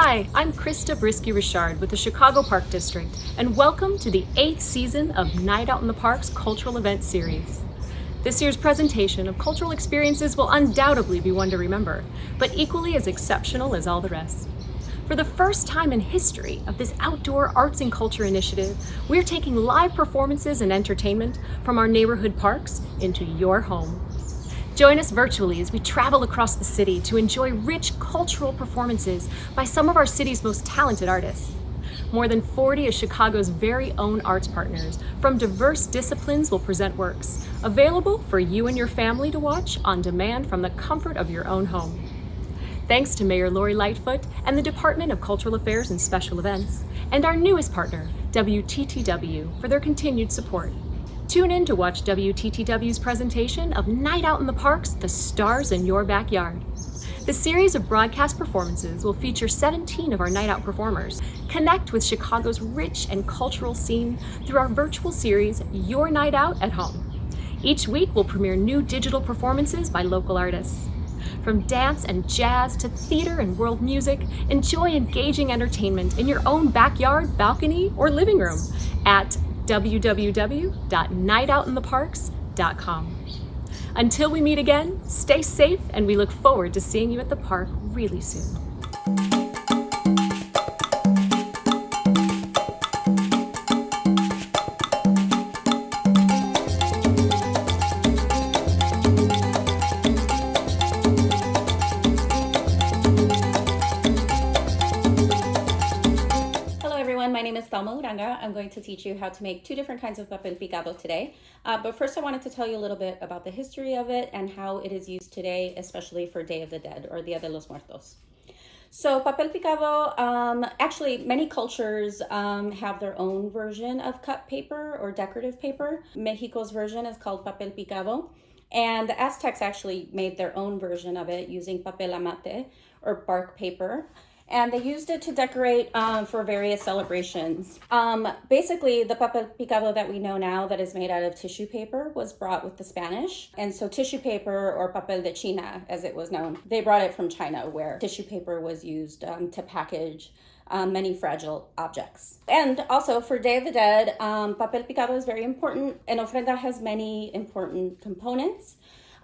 Hi, I'm Krista Brisky-Richard with the Chicago Park District, and welcome to the 8th season of Night Out in the Park's Cultural Event Series. This year's presentation of cultural experiences will undoubtedly be one to remember, but equally as exceptional as all the rest. For the first time in history of this outdoor arts and culture initiative, we're taking live performances and entertainment from our neighborhood parks into your home. Join us virtually as we travel across the city to enjoy rich cultural performances by some of our city's most talented artists. More than 40 of Chicago's very own arts partners from diverse disciplines will present works, available for you and your family to watch on demand from the comfort of your own home. Thanks to Mayor Lori Lightfoot and the Department of Cultural Affairs and Special Events, and our newest partner, WTTW, for their continued support. Tune in to watch WTTW's presentation of Night Out in the Parks, The Stars in Your Backyard. The series of broadcast performances will feature 17 of our Night Out performers. Connect with Chicago's rich and cultural scene through our virtual series, Your Night Out at Home. Each week we'll premiere new digital performances by local artists. From dance and jazz to theater and world music, enjoy engaging entertainment in your own backyard, balcony, or living room at www.nightoutintheparks.com. Until we meet again, stay safe, and we look forward to seeing you at the park really soon. My name is Thelma Uranga. I'm going to teach you how to make two different kinds of papel picado today. But first I wanted to tell you a little bit about the history of it and how it is used today, especially for Day of the Dead or Dia de los Muertos. So papel picado, actually many cultures have their own version of cut paper or decorative paper. Mexico's version is called papel picado. And the Aztecs actually made their own version of it using papel amate or bark paper. And they used it to decorate for various celebrations. Basically, the papel picado that we know now that is made out of tissue paper was brought with the Spanish. And so tissue paper, or papel de China as it was known, they brought it from China, where tissue paper was used to package many fragile objects. And also for Day of the Dead, papel picado is very important. An ofrenda has many important components.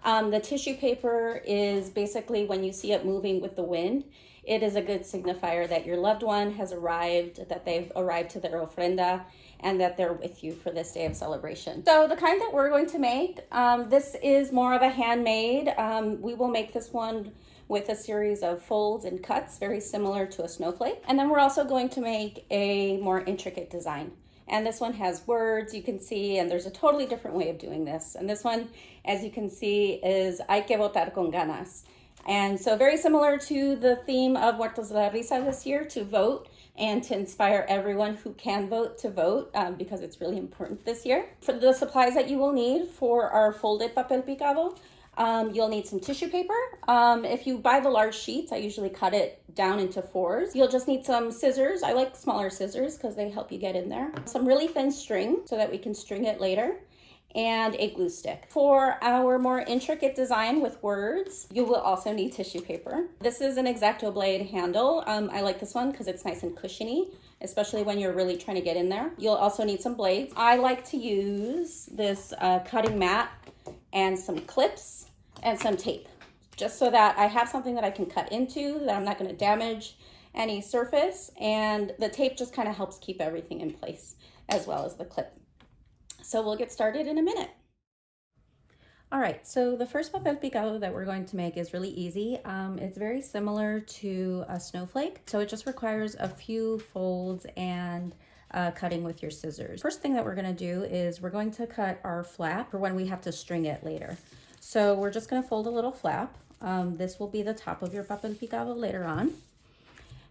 The tissue paper is basically when you see it moving with the wind, it is a good signifier that your loved one has arrived, that they've arrived to their ofrenda, and that they're with you for this day of celebration. So the kind that we're going to make, this is more of a handmade. We will make this one with a series of folds and cuts, very similar to a snowflake. And then we're also going to make a more intricate design. And this one has words you can see, and there's a totally different way of doing this. And this one, as you can see, is Hay que votar con ganas. And so very similar to the theme of Muertos de la Risa this year, to vote and to inspire everyone who can vote to vote, because it's really important this year. For the supplies that you will need for our folded papel picado, you'll need some tissue paper. If you buy the large sheets, I usually cut it down into fours. You'll just need some scissors. I like smaller scissors because they help you get in there. Some really thin string so that we can string it later, and a glue stick. For our more intricate design with words, you will also need tissue paper. This is an X-Acto blade handle. I like this one because it's nice and cushiony, especially when you're really trying to get in there. You'll also need some blades. I like to use this cutting mat and some clips and some tape, just so that I have something that I can cut into, that I'm not going to damage any surface, and the tape just kind of helps keep everything in place, as well as the clip. So we'll get started in a minute. All right, so the first papel picado that we're going to make is really easy. It's very similar to a snowflake, so it just requires a few folds and cutting with your scissors. First thing that we're going to do is we're going to cut our flap for when we have to string it later. So we're just going to fold a little flap. This will be the top of your papel picado later on.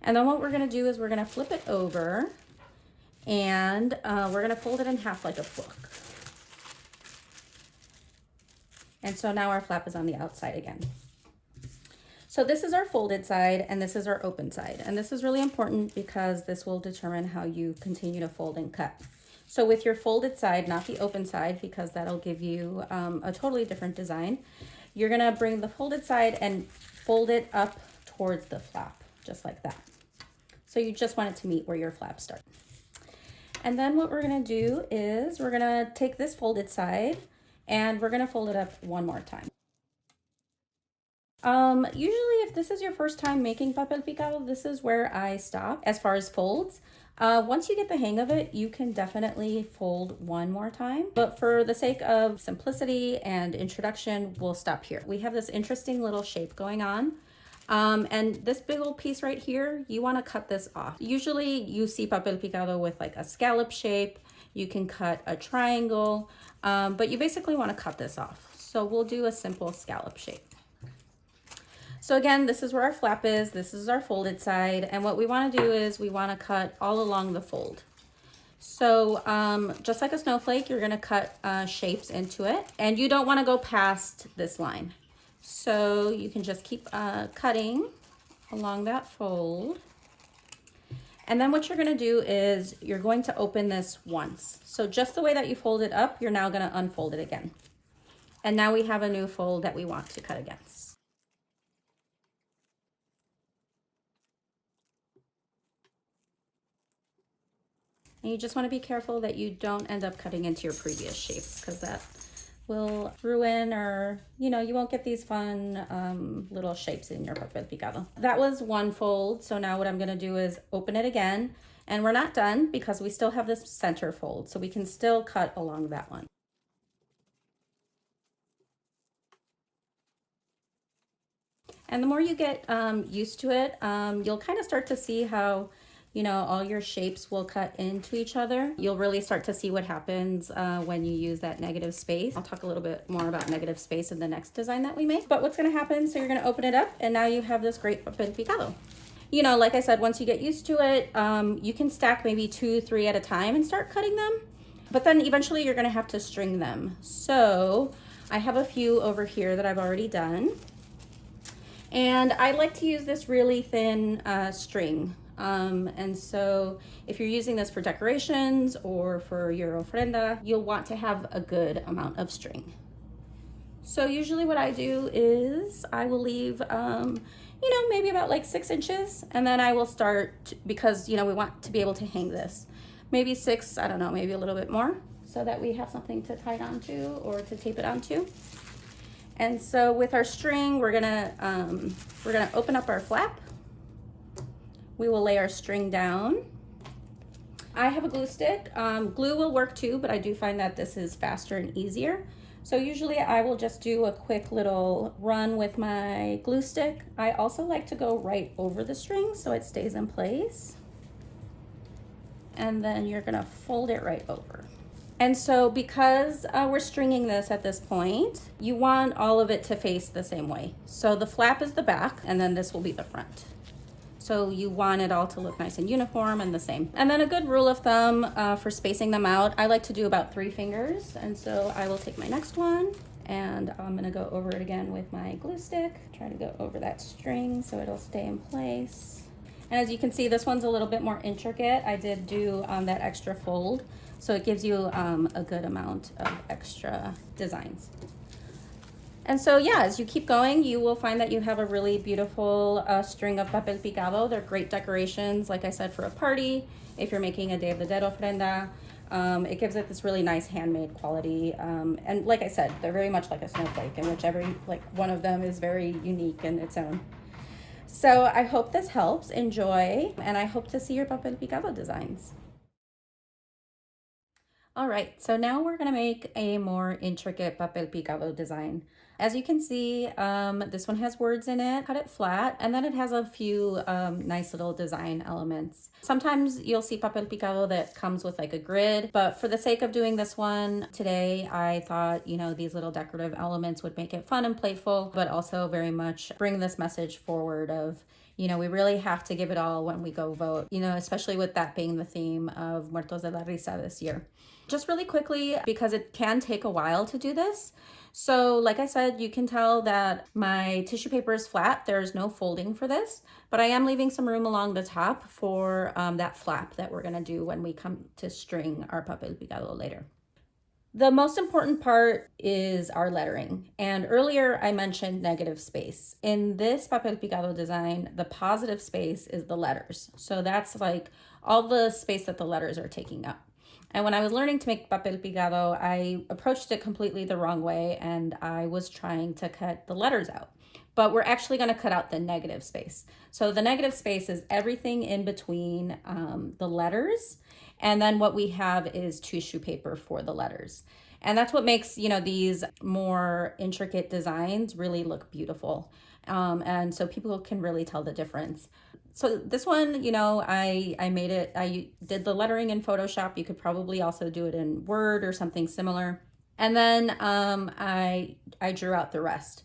And then what we're going to do is we're going to flip it over, and we're going to fold it in half like a book. And so now our flap is on the outside again. So this is our folded side, and this is our open side. And this is really important because this will determine how you continue to fold and cut. So with your folded side, not the open side, because that'll give you a totally different design, you're going to bring the folded side and fold it up towards the flap, just like that. So you just want it to meet where your flaps start. And then what we're gonna do is we're gonna take this folded side and we're gonna fold it up one more time. Usually if this is your first time making papel picado, this is where I stop as far as folds. Once you get the hang of it, you can definitely fold one more time. But for the sake of simplicity and introduction, we'll stop here. We have this interesting little shape going on. And this big old piece right here, you want to cut this off. Usually you see papel picado with like a scallop shape. You can cut a triangle, but you basically want to cut this off. So we'll do a simple scallop shape. So again, this is where our flap is. This is our folded side. And what we want to do is we want to cut all along the fold. So just like a snowflake, you're going to cut shapes into it. And you don't want to go past this line. So you can just keep cutting along that fold. And then what you're going to do is you're going to open this once. So just the way that you fold it up, you're now going to unfold it again. And now we have a new fold that we want to cut against. And you just want to be careful that you don't end up cutting into your previous shapes, because that will ruin, or you won't get these fun little shapes in your papel picado. That was one fold. So now what I'm going to do is open it again, and we're not done because we still have this center fold, so we can still cut along that one. And the more you get used to it, you'll kind of start to see how all your shapes will cut into each other. You'll really start to see what happens when you use that negative space. I'll talk a little bit more about negative space in the next design that we make. But what's gonna happen, so you're gonna open it up, and now you have this great papel picado. Like I said, once you get used to it, you can stack maybe 2, 3 at a time and start cutting them. But then eventually you're gonna have to string them. So I have a few over here that I've already done. And I like to use this really thin string. And so if you're using this for decorations or for your ofrenda, you'll want to have a good amount of string. So usually what I do is I will leave, maybe about like 6 inches, and then I will start, because, we want to be able to hang this. Maybe 6, I don't know, maybe a little bit more, so that we have something to tie it onto or to tape it onto. And so with our string, we're gonna open up our flap. We will lay our string down. I have a glue stick. Glue will work too, but I do find that this is faster and easier. So usually I will just do a quick little run with my glue stick. I also like to go right over the string so it stays in place. And then you're gonna fold it right over. And so because we're stringing this at this point, you want all of it to face the same way. So the flap is the back, and then this will be the front. So you want it all to look nice and uniform and the same. And then a good rule of thumb for spacing them out, I like to do about 3 fingers. And so I will take my next one, and I'm gonna go over it again with my glue stick. Try to go over that string so it'll stay in place. And as you can see, this one's a little bit more intricate. I did do that extra fold, so it gives you a good amount of extra designs. And so yeah, as you keep going, you will find that you have a really beautiful string of papel picado. They're great decorations, like I said, for a party. If you're making a Day of the Dead ofrenda, it gives it this really nice handmade quality. And like I said, they're very much like a snowflake, in which every one of them is very unique in its own. So I hope this helps. Enjoy, and I hope to see your papel picado designs. All right, so now we're gonna make a more intricate papel picado design. As you can see, this one has words in it. Cut it flat, and then it has a few nice little design elements. Sometimes you'll see papel picado that comes with like a grid, but for the sake of doing this one today, I thought, these little decorative elements would make it fun and playful, but also very much bring this message forward of, we really have to give it all when we go vote, especially with that being the theme of Muertos de la Risa this year. Just really quickly, because it can take a while to do this. So like I said, you can tell that my tissue paper is flat. There's no folding for this, but I am leaving some room along the top for that flap that we're gonna do when we come to string our papel picado later. The most important part is our lettering. And earlier I mentioned negative space. In this Papel Picado design, the positive space is the letters. So that's like all the space that the letters are taking up. And when I was learning to make Papel Picado, I approached it completely the wrong way, and I was trying to cut the letters out. But we're actually going to cut out the negative space. So the negative space is everything in between the letters, and then what we have is tissue paper for the letters. And that's what makes, these more intricate designs really look beautiful. And so people can really tell the difference. So this one, I made it, I did the lettering in Photoshop. You could probably also do it in Word or something similar. And then I drew out the rest.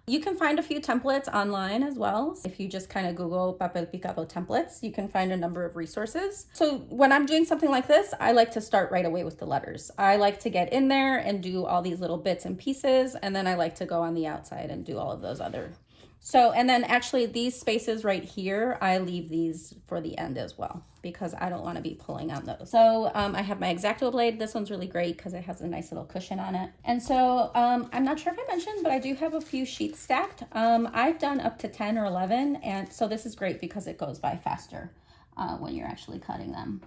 You can find a few templates online as well. If you just kind of Google Papel Picado templates, you can find a number of resources. So when I'm doing something like this, I like to start right away with the letters. I like to get in there and do all these little bits and pieces, and then I like to go on the outside and do all of those other. So, and then actually these spaces right here, I leave these for the end as well, because I don't want to be pulling on those. So I have my X-Acto blade. This one's really great because it has a nice little cushion on it. And so I'm not sure if I mentioned, but I do have a few sheets stacked. I've done up to 10 or 11. And so this is great because it goes by faster when you're actually cutting them.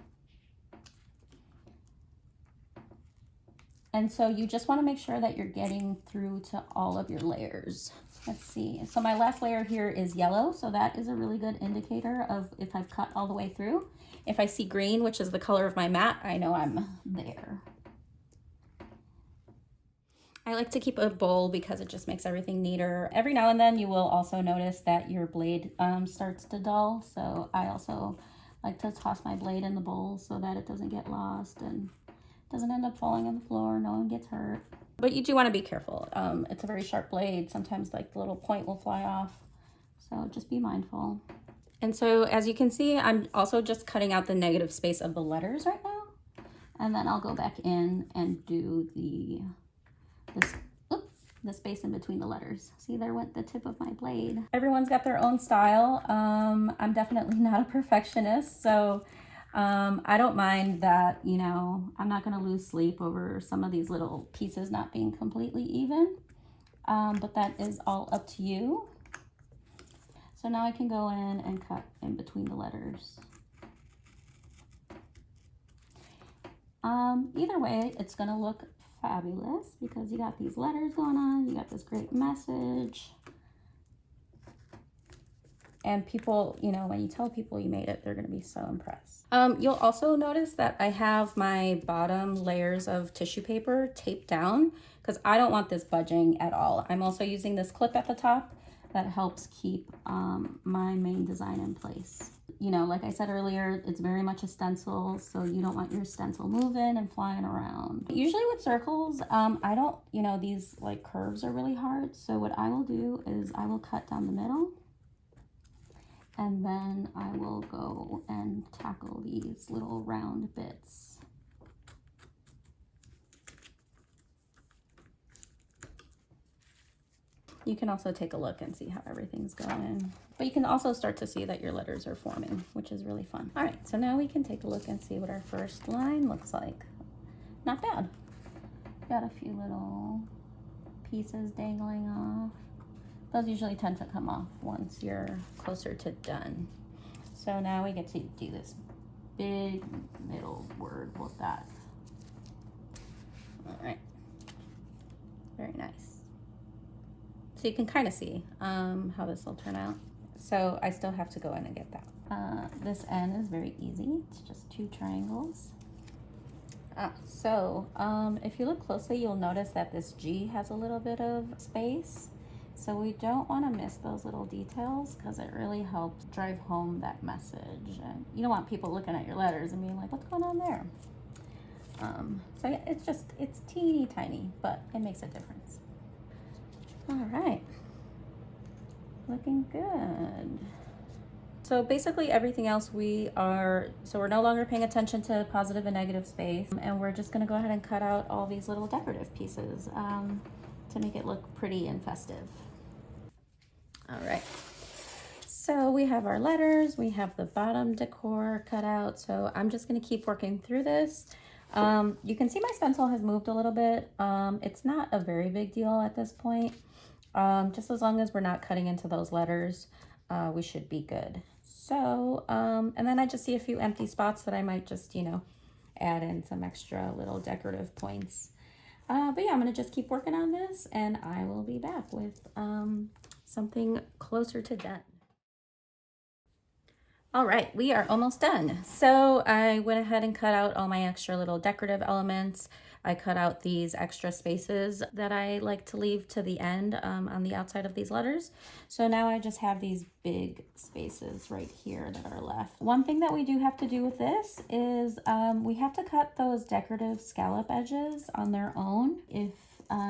And so you just want to make sure that you're getting through to all of your layers. Let's see. So my last layer here is yellow. So that is a really good indicator of if I've cut all the way through. If I see green, which is the color of my mat, I know I'm there. I like to keep a bowl because it just makes everything neater. Every now and then you will also notice that your blade starts to dull. So I also like to toss my blade in the bowl so that it doesn't get lost and doesn't end up falling on the floor. No one gets hurt. But you do want to be careful. It's a very sharp blade. Sometimes like the little point will fly off. So just be mindful. And so as you can see, I'm also just cutting out the negative space of the letters right now. And then I'll go back in and do the space in between the letters. See, there went the tip of my blade. Everyone's got their own style. I'm definitely not a perfectionist. So I don't mind that, I'm not going to lose sleep over some of these little pieces not being completely even, but that is all up to you. So now I can go in and cut in between the letters. Either way, it's going to look fabulous because you got these letters going on, you got this great message. And people, when you tell people you made it, they're going to be so impressed. You'll also notice that I have my bottom layers of tissue paper taped down because I don't want this budging at all. I'm also using this clip at the top that helps keep my main design in place. Like I said earlier, it's very much a stencil, so you don't want your stencil moving and flying around. Usually with circles, I don't, these like curves are really hard. So what I will do is I will cut down the middle. And then I will go and tackle these little round bits. You can also take a look and see how everything's going. But you can also start to see that your letters are forming, which is really fun. All right, so now we can take a look and see what our first line looks like. Not bad. Got a few little pieces dangling off. Those usually tend to come off once you're closer to done. So now we get to do this big middle word with that. All right, very nice. So you can kind of see how this will turn out. So I still have to go in and get that. This end is very easy. It's just 2 triangles. So if you look closely, you'll notice that this G has a little bit of space. So we don't want to miss those little details because it really helps drive home that message. And you don't want people looking at your letters and being like, what's going on there? So yeah, it's teeny tiny, but it makes a difference. All right, looking good. So basically everything else we're no longer paying attention to positive and negative space, and we're just gonna go ahead and cut out all these little decorative pieces to make it look pretty and festive. All right, so we have our letters, we have the bottom decor cut out, so I'm just gonna keep working through this. You can see my stencil has moved a little bit. It's not a very big deal at this point. Just as long as we're not cutting into those letters, we should be good. So, and then I just see a few empty spots that I might just, you know, add in some extra little decorative points. But yeah, I'm gonna just keep working on this and I will be back with something closer to done. All right, we are almost done. So I went ahead and cut out all my extra little decorative elements. I cut out these extra spaces that I like to leave to the end on the outside of these letters. So now I just have these big spaces right here that are left. One thing that we do have to do with this is we have to cut those decorative scallop edges on their own. If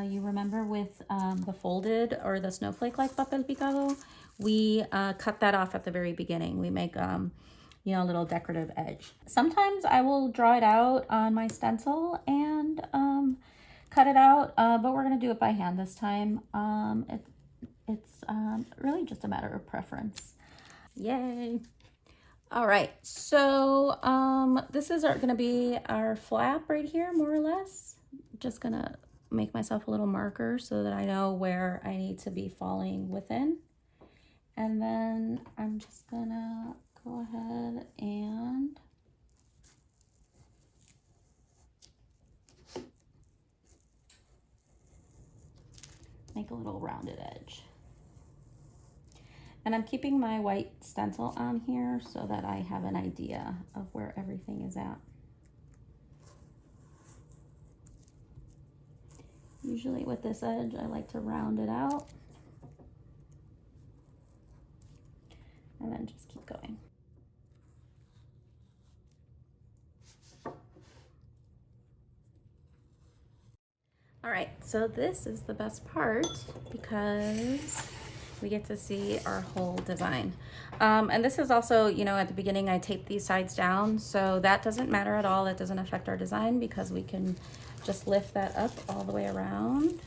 you remember with the folded or the snowflake-like papel picado, we cut that off at the very beginning. We make, you know, a little decorative edge. Sometimes I will draw it out on my stencil and cut it out, but we're gonna do it by hand this time. It's really just a matter of preference. Yay. All right, so this is gonna be our flap right here, more or less. Just gonna make myself a little marker so that I know where I need to be falling within. And then I'm just gonna go ahead and make a little rounded edge. And I'm keeping my white stencil on here so that I have an idea of where everything is at. Usually with this edge, I like to round it out. And then just keep going. All right, so this is the best part because we get to see our whole design. And this is also, you know, at the beginning I taped these sides down, so that doesn't matter at all. That doesn't affect our design because we can just lift that up all the way around.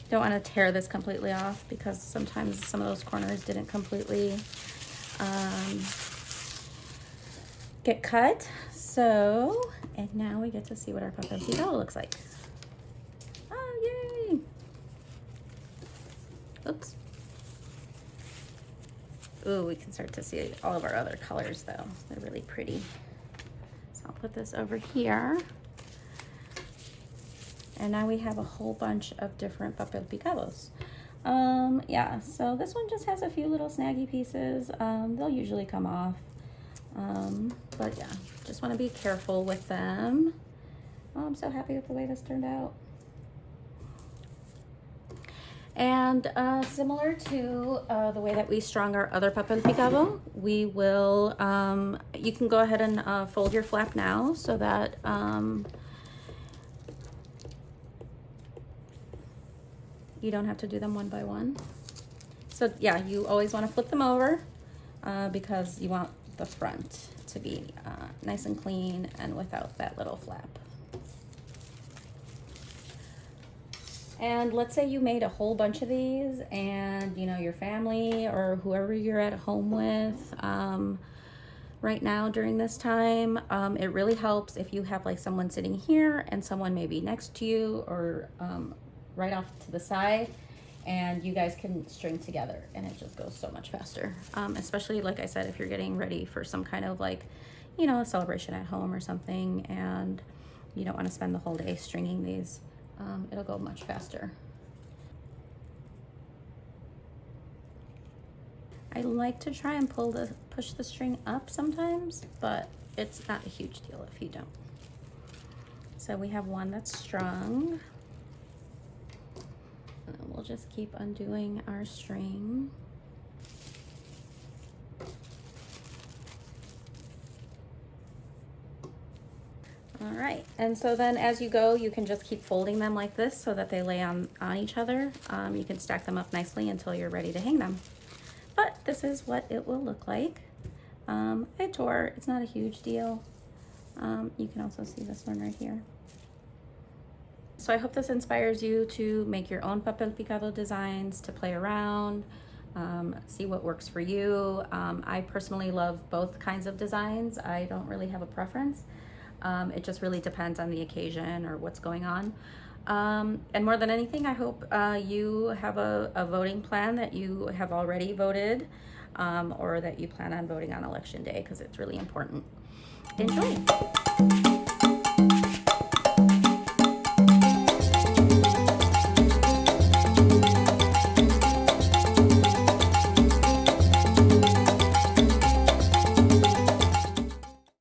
Don't want to tear this completely off because sometimes some of those corners didn't completely get cut. So, and now we get to see what our papel picado looks like. Oh, yay! Oops. Ooh, we can start to see all of our other colors though. They're really pretty. So I'll put this over here. And now we have a whole bunch of different papel picados. Yeah, so this one just has a few little snaggy pieces. They'll usually come off. But yeah, just want to be careful with them. Oh, I'm so happy with the way this turned out. And similar to the way that we strung our other papel picado, we will, you can go ahead and fold your flap now so that you don't have to do them one by one. So yeah, you always want to flip them over because you want the front to be nice and clean and without that little flap. And let's say you made a whole bunch of these and you know your family or whoever you're at home with right now during this time, it really helps if you have like someone sitting here and someone maybe next to you or right off to the side, and you guys can string together and it just goes so much faster. Especially like I said, if you're getting ready for some kind of like, you know, a celebration at home or something and you don't want to spend the whole day stringing these, it'll go much faster. I like to try and push the string up sometimes, but it's not a huge deal if you don't. So we have one that's strung. And then we'll just keep undoing our string. All right, and so then as you go, you can just keep folding them like this so that they lay on each other. You can stack them up nicely until you're ready to hang them. But this is what it will look like. I tore, it's not a huge deal. You can also see this one right here. So I hope this inspires you to make your own papel picado designs, to play around, see what works for you. I personally love both kinds of designs. I don't really have a preference. It just really depends on the occasion or what's going on. And more than anything, I hope you have a voting plan that you have already voted, or that you plan on voting on election day, because it's really important. Enjoy.